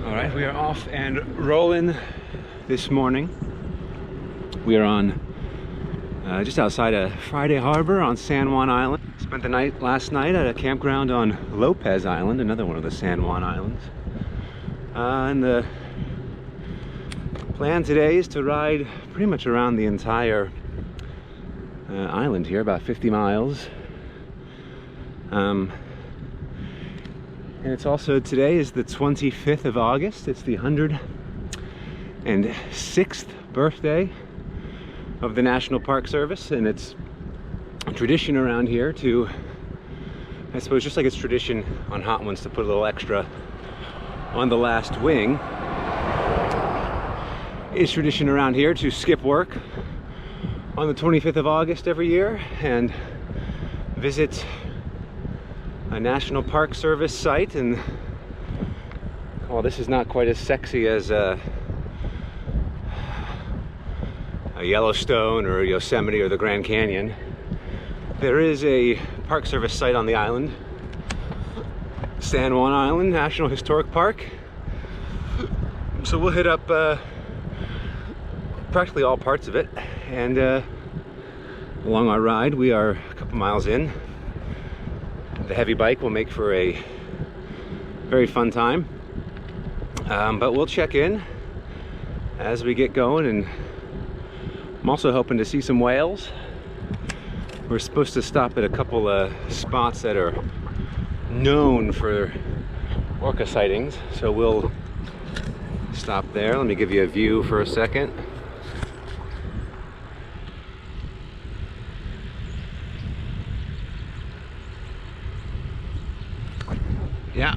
All right, we are off and rolling this morning. We are on just outside of Friday Harbor on San Juan Island. Spent the night last night at a campground on Lopez Island, another one of the San Juan Islands. And the plan today is to ride pretty much around the entire island here, about 50 miles. And it's also, today is the 25th of August. It's the 106th birthday of the National Park Service, and it's a tradition around here to, I suppose just like it's tradition on Hot Ones to put a little extra on the last wing, it's tradition around here to skip work on the 25th of August every year and visit a National Park Service site. And well, this is not quite as sexy as a Yellowstone or Yosemite or the Grand Canyon. There is a Park Service site on the island, San Juan Island National Historic Park. So we'll hit up practically all parts of it, and along our ride, we are a couple miles in. The heavy bike will make for a very fun time, but we'll check in as we get going. And I'm also hoping to see some whales. We're supposed to stop at a couple of spots that are known for orca sightings, so we'll stop there. Let me give you a view for a second. Yeah,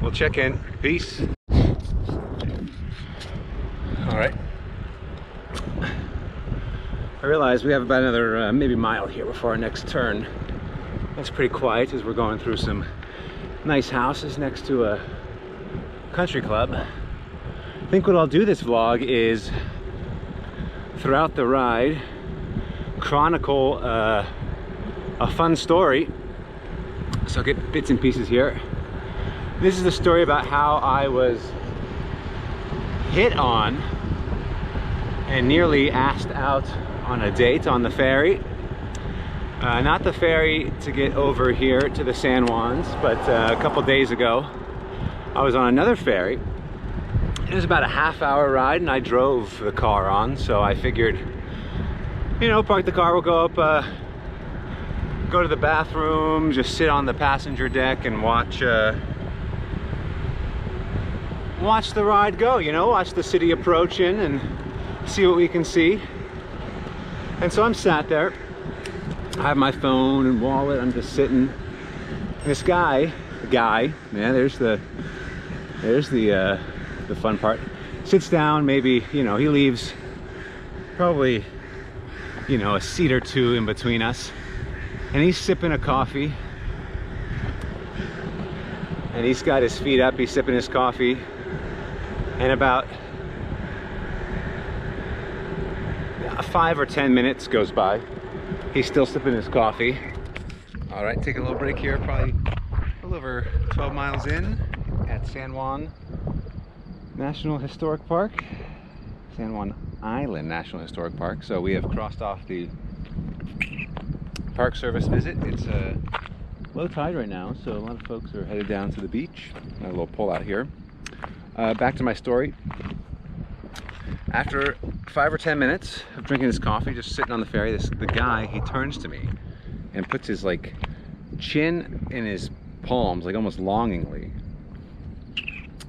we'll check in. Peace. All right. I realize we have about another maybe mile here before our next turn. It's pretty quiet as we're going through some nice houses next to a country club. I think what I'll do this vlog is, throughout the ride, chronicle a fun story. So I'll get bits and pieces here. This is the story about how I was hit on and nearly asked out on a date on the ferry. Not the ferry to get over here to the San Juans, but a couple days ago I was on another ferry. It was about a half-hour ride and I drove the car on, so I figured, you know, park the car, we'll go up, go to the bathroom, just sit on the passenger deck and watch the ride go, you know, watch the city approaching and see what we can see. And so I'm sat there, I have my phone and wallet, I'm just sitting. This guy, yeah, there's the fun part, sits down, maybe, you know, he leaves probably, you know, a seat or two in between us, and he's sipping a coffee, and he's got his feet up, he's sipping his coffee. And about 5 or 10 minutes goes by. He's still sipping his coffee. All right, take a little break here, probably a little over 12 miles in at San Juan National Historic Park. San Juan Island National Historic Park. So we have crossed off the Park Service visit. It's low tide right now, so a lot of folks are headed down to the beach. Got a little pull out here. Back to my story. After 5 or 10 minutes of drinking his coffee, just sitting on the ferry, the guy, he turns to me and puts his like chin in his palms, like almost longingly,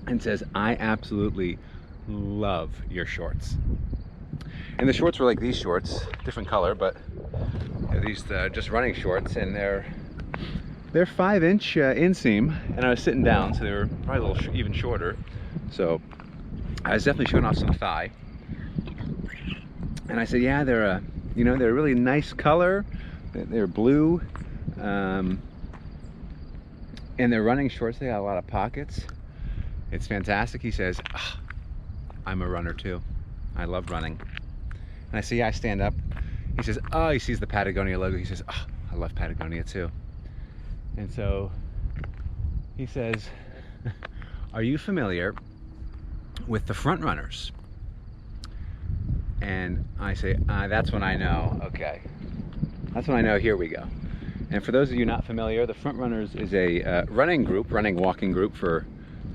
and says, "I absolutely love your shorts." And the shorts were like these shorts, different color, but these just running shorts, and they're 5-inch inseam, and I was sitting down, so they were probably a little even shorter. So I was definitely showing off some thigh. And I said, yeah, they're a really nice color. They're blue, and they're running shorts. They got a lot of pockets. It's fantastic. He says, oh, I'm a runner too. I love running. And I say, yeah, I stand up. He says, oh, he sees the Patagonia logo. He says, oh, I love Patagonia too. And so he says, are you familiar with the front runners. And I say, that's when I know, okay. That's when I know, here we go. And for those of you not familiar, the Front Runners is a walking group for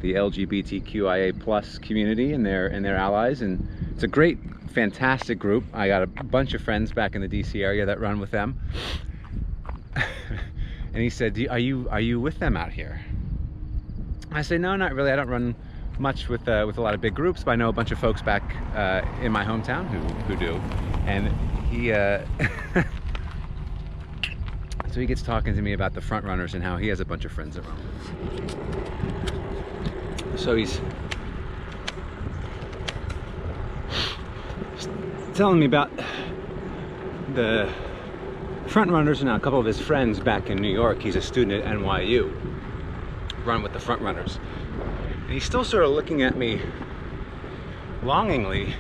the LGBTQIA plus community and their allies. And it's a great, fantastic group. I got a bunch of friends back in the DC area that run with them. And he said, are you with them out here? I say, no, not really. I don't run much with a lot of big groups, but I know a bunch of folks back in my hometown who do. And he so he gets talking to me about the Front Runners and how he has a bunch of friends that run. So he's telling me about the Front Runners and a couple of his friends back in New York. He's a student at NYU, run with the Front Runners. And he's still sort of looking at me longingly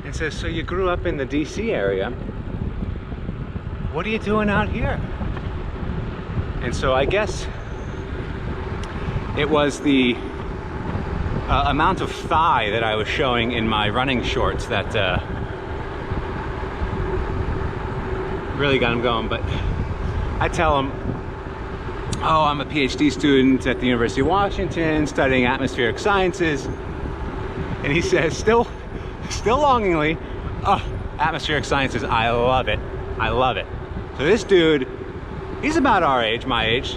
and says, so you grew up in the DC area. What are you doing out here? And so I guess it was the amount of thigh that I was showing in my running shorts that really got him going. But I tell him, oh, I'm a PhD student at the University of Washington studying atmospheric sciences. And he says, still longingly, oh, atmospheric sciences, I love it. I love it. So this dude, he's about our age, my age.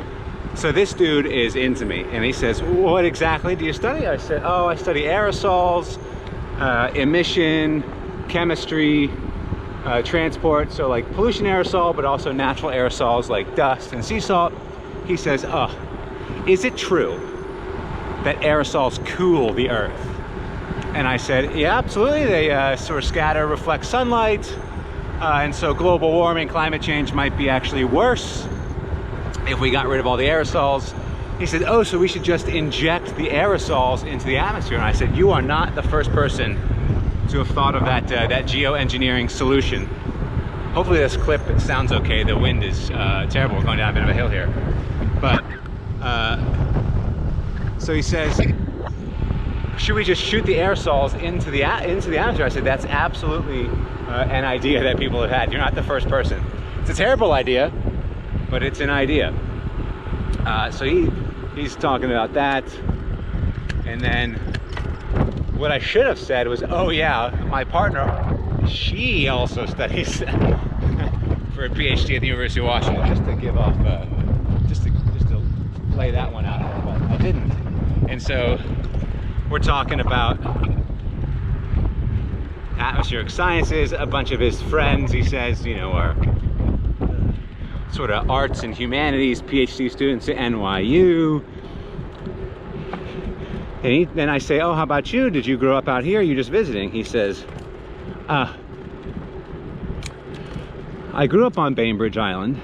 So this dude is into me. And he says, what exactly do you study? I said, oh, I study aerosols, emission, chemistry, transport. So like pollution aerosol, but also natural aerosols like dust and sea salt. He says, oh, is it true that aerosols cool the earth? And I said, yeah, absolutely. They sort of scatter, reflect sunlight. And so global warming, climate change might be actually worse if we got rid of all the aerosols. He said, oh, so we should just inject the aerosols into the atmosphere. And I said, you are not the first person to have thought of that geoengineering solution. Hopefully this clip sounds okay. The wind is terrible. We're going down a bit of a hill here. But, so he says, should we just shoot the aerosols into the atmosphere? I said, that's absolutely an idea that people have had. You're not the first person. It's a terrible idea, but it's an idea. So he's talking about that. And then what I should have said was, oh yeah, my partner, she also studies for a PhD at the University of Washington, just to give off, just to lay that one out there, but I didn't. And so we're talking about atmospheric sciences. A bunch of his friends, he says, you know, are sort of arts and humanities PhD students at NYU. And then I say, oh, how about you? Did you grow up out here? Are you just visiting? He says, I grew up on Bainbridge Island.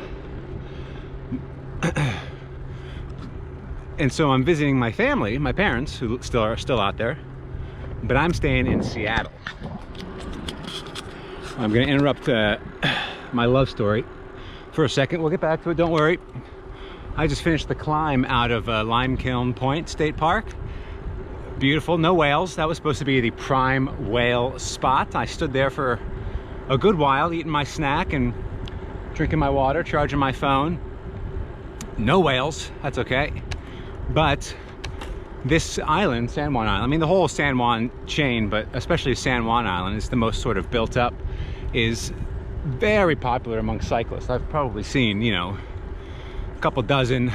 And so I'm visiting my family, my parents, who are still out there, but I'm staying in Seattle. I'm going to interrupt my love story for a second. We'll get back to it, don't worry. I just finished the climb out of Limekiln Point State Park. Beautiful, no whales. That was supposed to be the prime whale spot. I stood there for a good while, eating my snack and drinking my water, charging my phone. No whales, that's okay. But this island, San Juan Island, I mean the whole San Juan chain, but especially San Juan Island is the most sort of built up, is very popular among cyclists. I've probably seen, you know, a couple dozen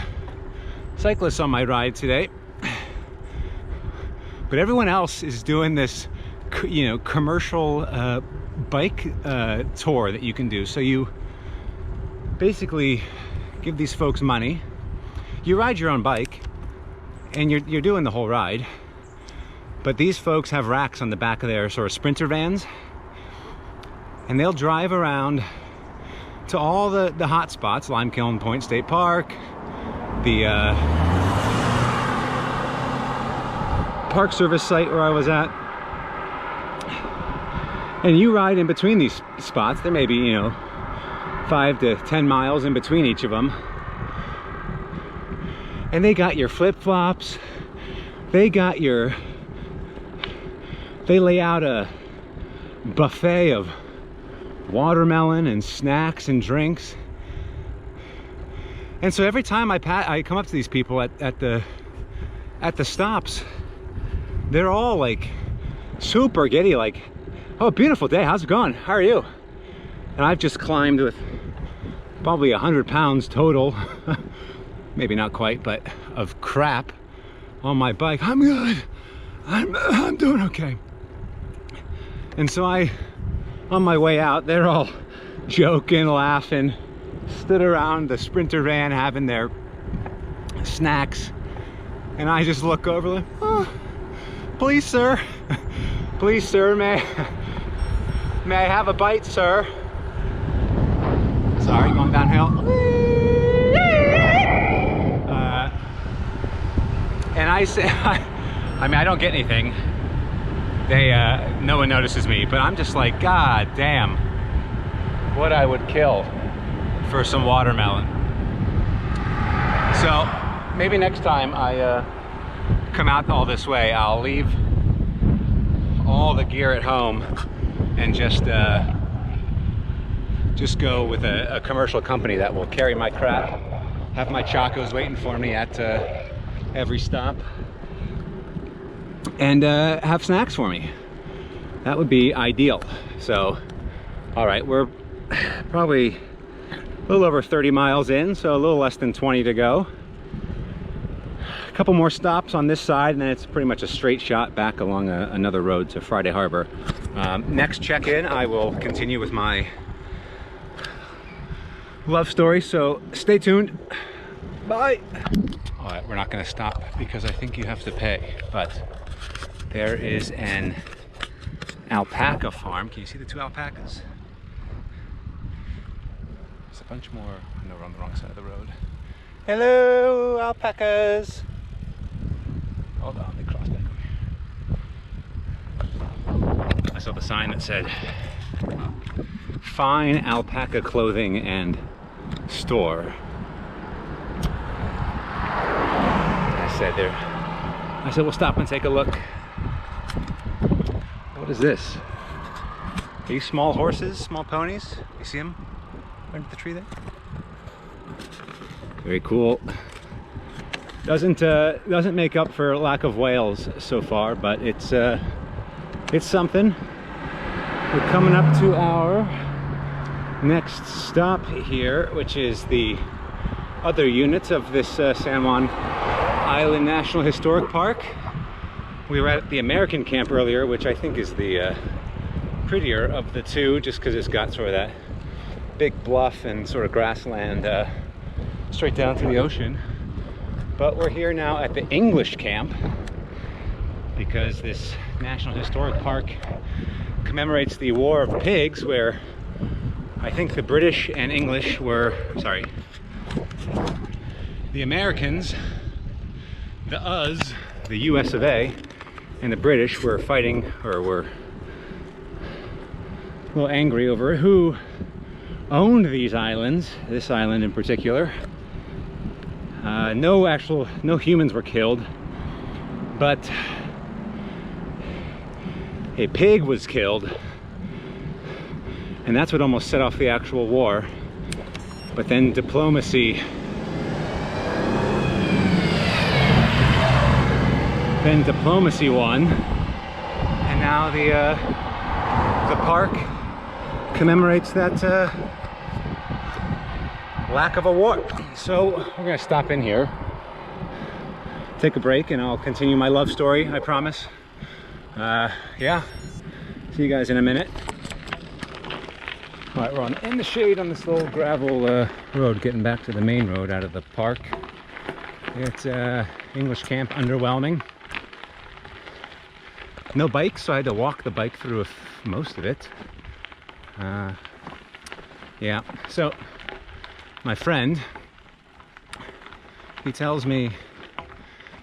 cyclists on my ride today. But everyone else is doing this, you know, commercial bike tour that you can do. So you basically give these folks money, you ride your own bike, and you're doing the whole ride. But these folks have racks on the back of their sort of sprinter vans, and they'll drive around to all the hot spots, Limekiln Point State Park, the Park Service site where I was at. And you ride in between these spots. There may be, you know, 5 to 10 miles in between each of them. And they got your flip-flops, they got your they lay out a buffet of watermelon and snacks and drinks. And so every time I come up to these people at the stops, they're all like super giddy, like, oh, beautiful day, how's it going, how are you? And I've just climbed with probably 100 pounds total, maybe not quite, but of crap on my bike. I'm good, I'm doing okay. And so on my way out, they're all joking, laughing, stood around the Sprinter van having their snacks. And I just look over like, oh, please sir, may I have a bite, sir? Sorry, going downhill. And I say, I mean, I don't get anything. No one notices me, but I'm just like, God damn, what I would kill for some watermelon. So maybe next time I come out all this way, I'll leave all the gear at home and just go with a commercial company that will carry my crap, have my chacos waiting for me at every stop, and have snacks for me. That would be ideal. So, all right, we're probably a little over 30 miles in, so a little less than 20 to go. A couple more stops on this side, and then it's pretty much a straight shot back along another road to Friday Harbor. Next check-in, I will continue with my love story, so stay tuned. Bye. All right, we're not going to stop because I think you have to pay, but there is an alpaca farm. Can you see the two alpacas? There's a bunch more. I know we're on the wrong side of the road. Hello, alpacas. Hold on, they cross back over here. I saw the sign that said fine alpaca clothing and store. I said we'll stop and take a look. What is this? Are these small horses, small ponies? You see them under the tree there? Very cool. Doesn't make up for lack of whales so far, but it's something. We're coming up to our next stop here, which is the other unit of this San Juan Island National Historic Park. We were at the American camp earlier, which I think is the prettier of the two, just because it's got sort of that big bluff and sort of grassland straight down to the ocean. But we're here now at the English camp because this National Historic Park commemorates the War of Pigs, where I think the British and English were, sorry, the Americans, the US, the US of A, and the British were fighting, or were a little angry over who owned these islands, this island in particular. No humans were killed, but a pig was killed, and that's what almost set off the actual war. But then diplomacy won, and now the park commemorates that lack of a war. So we're gonna stop in here, take a break, and I'll continue my love story, I promise. Yeah, see you guys in a minute. All right, we're in the shade on this little gravel road, getting back to the main road out of the park. It's English camp, underwhelming. No bikes, so I had to walk the bike through most of it. Yeah, so my friend, he tells me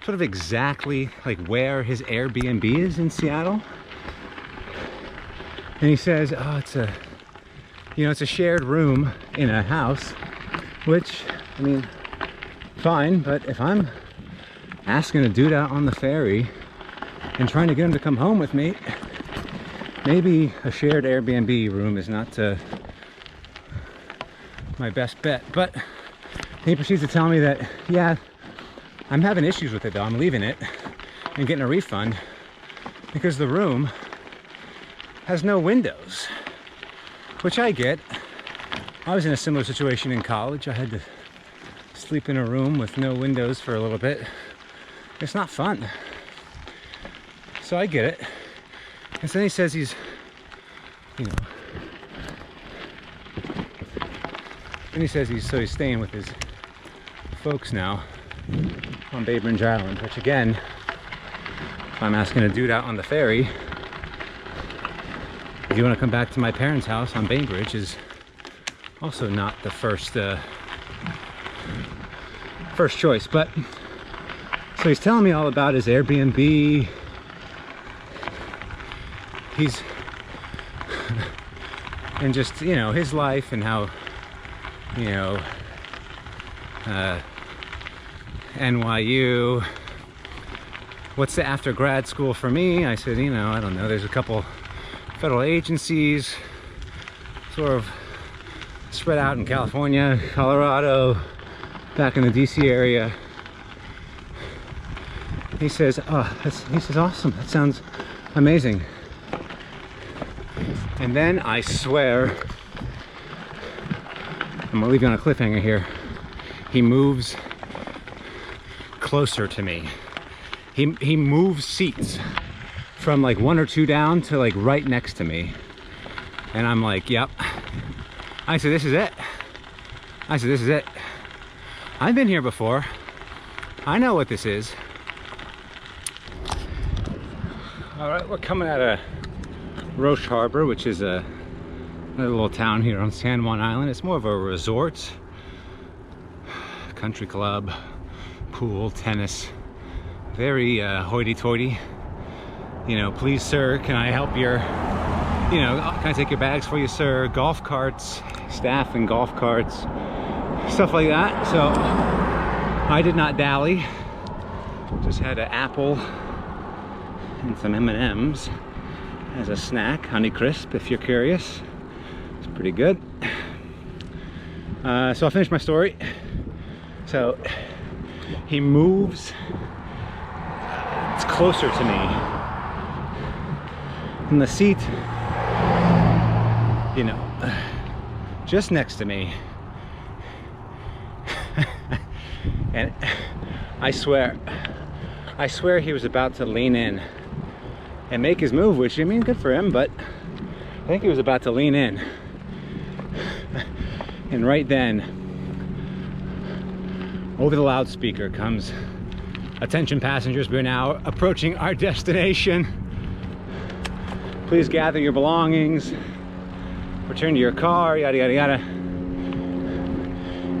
sort of exactly like where his Airbnb is in Seattle. And he says, oh, it's a shared room in a house, which, I mean, fine, but if I'm asking a dude out on the ferry and trying to get him to come home with me, maybe a shared Airbnb room is not my best bet. But he proceeds to tell me that, yeah, I'm having issues with it though. I'm leaving it and getting a refund because the room has no windows, which I get. I was in a similar situation in college. I had to sleep in a room with no windows for a little bit. It's not fun. So I get it. And then he says he's, you know, and he says he's staying with his folks now on Bainbridge Island, which again, if I'm asking a dude out on the ferry, if you want to come back to my parents' house on Bainbridge, is also not the first choice. But so he's telling me all about his Airbnb. He's and just, you know, his life and how, you know, NYU, what's the after grad school for me? I said, you know, I don't know, there's a couple federal agencies sort of spread out in California, Colorado, back in the DC area. He says, he says, awesome, that sounds amazing. And then I swear, I'm gonna leave you on a cliffhanger here, he moves closer to me. He moves seats from like 1 or 2 down to like right next to me. And I'm like, yep. I said, this is it. I said, this is it. I've been here before. I know what this is. All right, we're coming out of Roche Harbor, which is a little town here on San Juan Island. It's more of a resort, country club, pool, tennis, very hoity-toity. You know, please sir, can I help your, you know, can I take your bags for you, sir? Golf carts, staff and golf carts, stuff like that. So I did not dally, just had an apple and some M&Ms as a snack, Honey Crisp, if you're curious. It's pretty good. So I'll finish my story. So he moves, it's closer to me. And the seat, you know, just next to me. And I swear he was about to lean in and make his move, which, I mean, good for him, but I think he was about to lean in. And right then, over the loudspeaker comes, attention passengers, we're now approaching our destination. Please gather your belongings, return to your car, yada, yada, yada.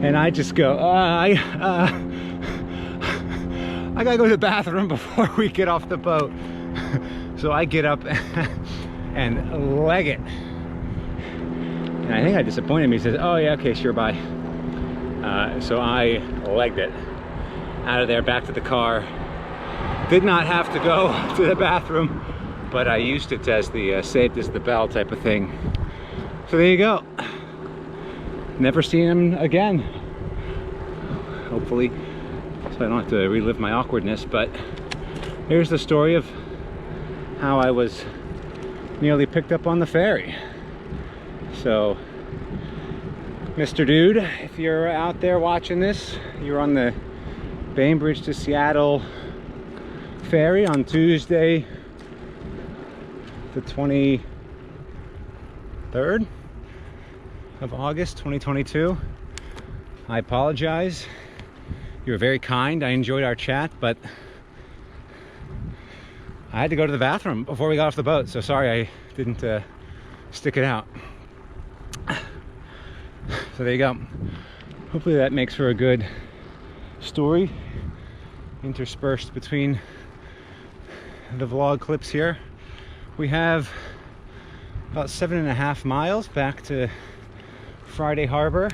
And I just go, I gotta go to the bathroom before we get off the boat. So I get up and leg it. And I think I disappointed him. He says, oh yeah, okay, sure, bye. So I legged it out of there, back to the car. Did not have to go to the bathroom, but I used it as the saved as the bell type of thing. So there you go. Never seen him again. Hopefully, so I don't have to relive my awkwardness, but here's the story of how I was nearly picked up on the ferry. So, Mr. Dude, if you're out there watching this, you're on the Bainbridge to Seattle ferry on Tuesday, the 23rd of August, 2022. I apologize. You were very kind. I enjoyed our chat, but I had to go to the bathroom before we got off the boat, so sorry I didn't stick it out. So there you go. Hopefully that makes for a good story interspersed between the vlog clips here. We have about 7.5 miles back to Friday Harbor.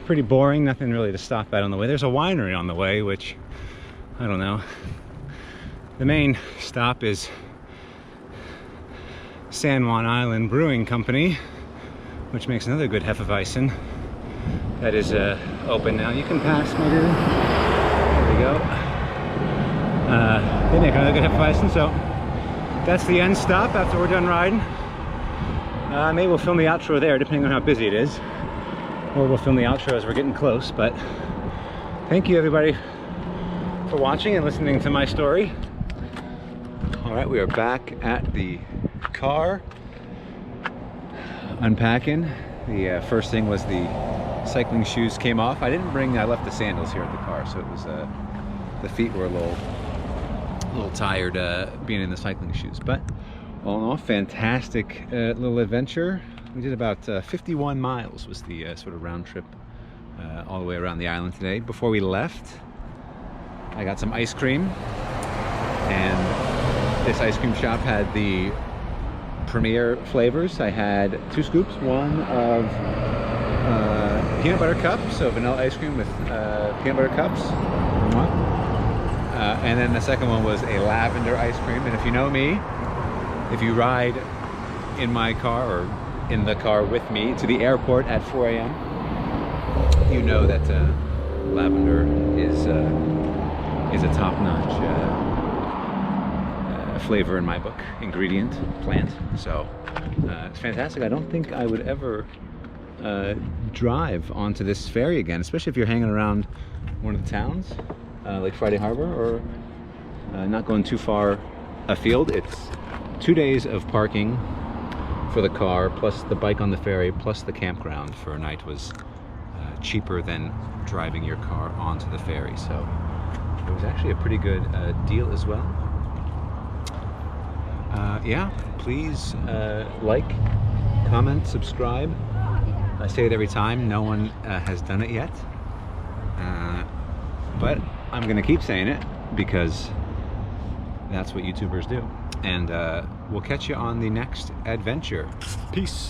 Pretty boring, nothing really to stop at on the way. There's a winery on the way, which I don't know. The main stop is San Juan Island Brewing Company, which makes another good Hefeweizen. That is open now. You can pass, my dear. There we go. They make another good Hefeweizen, so that's the end stop after we're done riding. Maybe we'll film the outro there, depending on how busy it is. Or we'll film the outro as we're getting close, but thank you everybody for watching and listening to my story. All right, we are back at the car, unpacking. The first thing was the cycling shoes came off. I left the sandals here at the car, so it was, the feet were a little tired being in the cycling shoes. But all in all, fantastic little adventure. We did about 51 miles was the sort of round trip all the way around the island today. Before we left, I got some ice cream, and this ice cream shop had the premier flavors. I had 2 scoops, one of peanut butter cups, so vanilla ice cream with peanut butter cups, and then the second one was a lavender ice cream. And if you know me, if you ride in my car or in the car with me to the airport at 4 a.m., you know that lavender is a top-notch flavor in my book, ingredient, plant. So it's fantastic. I don't think I would ever drive onto this ferry again, especially if you're hanging around one of the towns, like Friday Harbor, or not going too far afield. It's 2 days of parking for the car, plus the bike on the ferry, plus the campground for a night was cheaper than driving your car onto the ferry. So it was actually a pretty good deal as well. Yeah, please like, comment, subscribe. I say it every time, no one has done it yet. But I'm gonna keep saying it because that's what YouTubers do. And we'll catch you on the next adventure. Peace.